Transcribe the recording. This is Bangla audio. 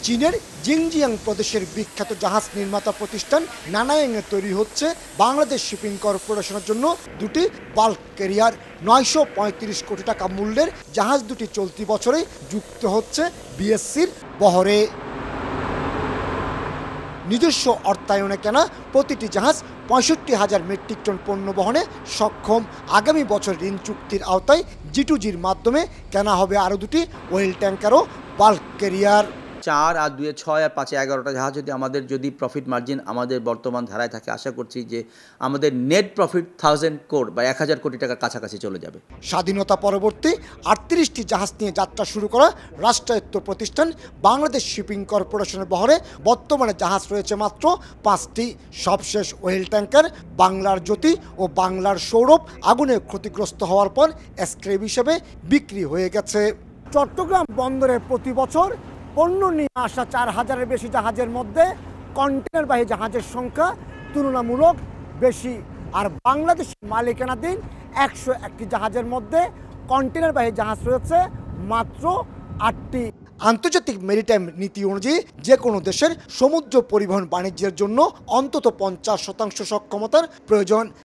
চীনের জিনজিয়াং প্রদেশের বিখ্যাত জাহাজ নির্মাতা প্রতিষ্ঠান নানায়াংয়ে তৈরি হচ্ছে বাংলাদেশ শিপিং কর্পোরেশনের জন্য দুটি বাল্ক ক্যারিয়ার। 935 কোটি টাকা মূল্যের জাহাজ দুটি চলতি বছরে যুক্ত হচ্ছে বিএসসির বহরে। নিজস্ব অর্থায়নে কেনা প্রতিটি জাহাজ 65,000 মেট্রিক টন পণ্য বহনে সক্ষম। আগামী বছর ঋণ চুক্তির আওতায় G2Gর মাধ্যমে কেনা হবে আরও দুটি ওয়েল ট্যাঙ্কার ও বাল্ক ক্যারিয়ার। 4 আর 2 6 আর 5 11টা জাহাজ যদি প্রফিট মার্জিন আমাদের বর্তমান ধারায় থাকে, আশা করছি যে আমাদের নেট প্রফিট 1000 কোটি বা 1000 কোটি টাকার কাছাকাছি চলে যাবে। স্বাধীনতা পরবর্তী 38টি জাহাজ নিয়ে যাত্রা শুরু করা রাষ্ট্রায়ত্ত প্রতিষ্ঠান বাংলাদেশ শিপিং কর্পোরেশনের বহরে বর্তমানে জাহাজ রয়েছে মাত্র 5টি। সবশেষ ওয়েল ট্যাঙ্কার বাংলার জ্যোতি ও বাংলার সৌরভ আগুনে ক্ষতিগ্রস্ত হওয়ার পর স্ক্র্যাপ হিসেবে বিক্রি হয়ে গেছে। চট্টগ্রাম বন্দরে প্রতি বছর পণ্য নিয়ে আসা 4000-এর বেশি জাহাজের মধ্যে কন্টেনারবাহী জাহাজের সংখ্যা তুলনামূলক বেশি। আর বাংলাদেশের মালিকানাধীন 101টি জাহাজের মধ্যে কন্টেনারবাহী জাহাজ রয়েছে মাত্র 8টি। আন্তর্জাতিক মেরিটাইম নীতি অনুযায়ী যে কোনো দেশের সমুদ্র পরিবহন বাণিজ্যের জন্য অন্তত 50% সক্ষমতার প্রয়োজন।